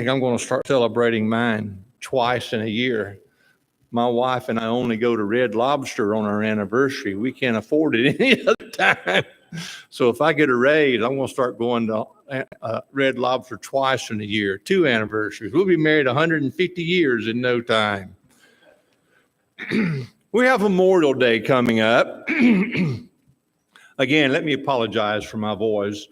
think I'm going to start celebrating mine twice in a year. My wife and I only go to Red Lobster on our anniversary. We can't afford it any other time. So if I get a raise, I'm going to start going to Red Lobster twice in a year, 2 anniversaries. We'll be married 150 years in no time. We have Memorial Day coming up. Again, let me apologize for my voice.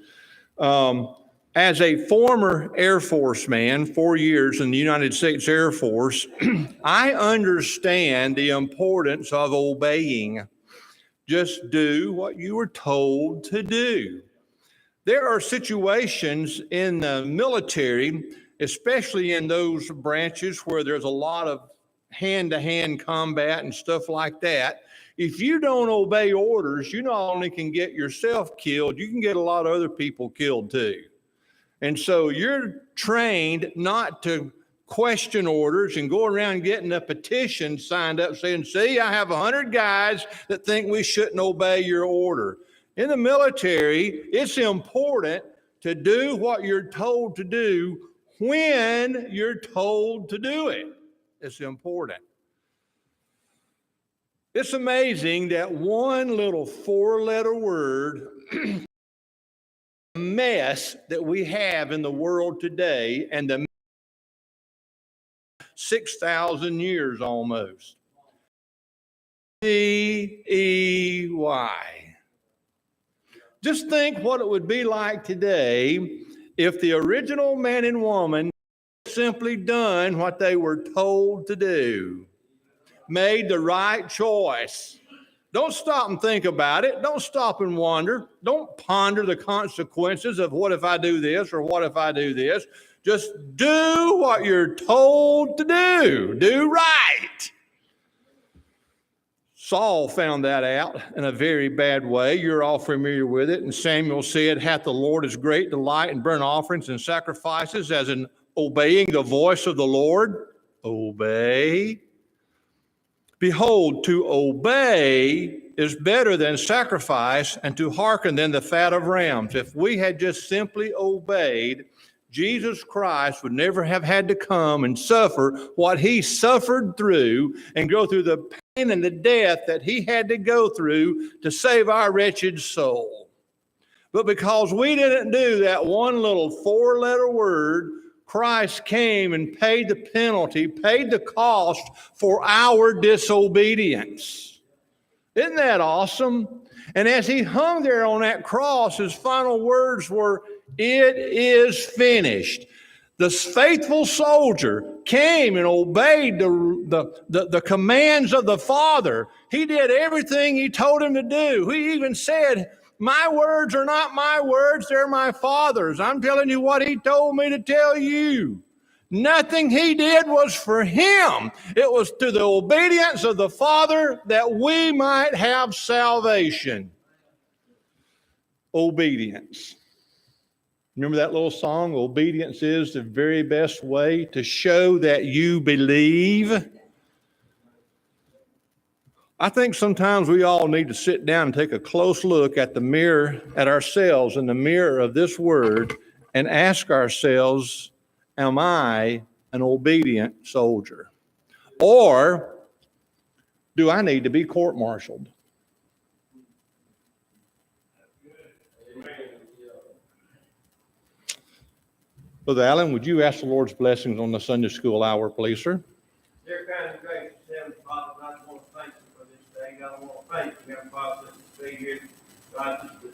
As a former Air Force man, 4 years in the United States Air Force, I understand the importance of obeying. Just do what you were told to do. There are situations in the military, especially in those branches where there's a lot of hand-to-hand combat and stuff like that. If you don't obey orders, you not only can get yourself killed, you can get a lot of other people killed too. And so you're trained not to question orders and go around getting a petition signed up saying, see, I have 100 guys that think we shouldn't obey your order. In the military, it's important to do what you're told to do when you're told to do it. It's important. It's amazing that one little 4-letter word mess that we have in the world today, and the 6,000 years almost. DEY. Just think what it would be like today if the original man and woman simply done what they were told to do, made the right choice. Don't stop and think about it. Don't stop and wonder. Don't ponder the consequences of what if I do this or what if I do this. Just do what you're told to do. Do right. Saul found that out in a very bad way. You're all familiar with it. And Samuel said, hath the Lord as great delight in burnt offerings and sacrifices as in obeying the voice of the Lord? Obey. Behold, to obey is better than sacrifice, and to hearken than the fat of rams. If we had just simply obeyed, Jesus Christ would never have had to come and suffer what he suffered through and go through the pain and the death that he had to go through to save our wretched soul. But because we didn't do that one little 4-letter word, Christ came and paid the penalty, paid the cost for our disobedience. Isn't that awesome? And as he hung there on that cross, his final words were, it is finished. The faithful soldier came and obeyed the commands of the Father. He did everything he told him to do. He even said, my words are not my words, they're my Father's. I'm telling you what he told me to tell you. Nothing he did was for him. It was to the obedience of the Father that we might have salvation. Obedience. Remember that little song, obedience is the very best way to show that you believe? I think sometimes we all need to sit down and take a close look at the mirror, at ourselves in the mirror of this word, and ask ourselves, am I an obedient soldier? Or do I need to be court-martialed? Brother Allen, would you ask the Lord's blessings on the Sunday school hour, please, sir? Dear kind and gracious Heavenly Father, I just want to thank you for this day. God, I want to thank you, Heavenly Father, just to be here. God, just to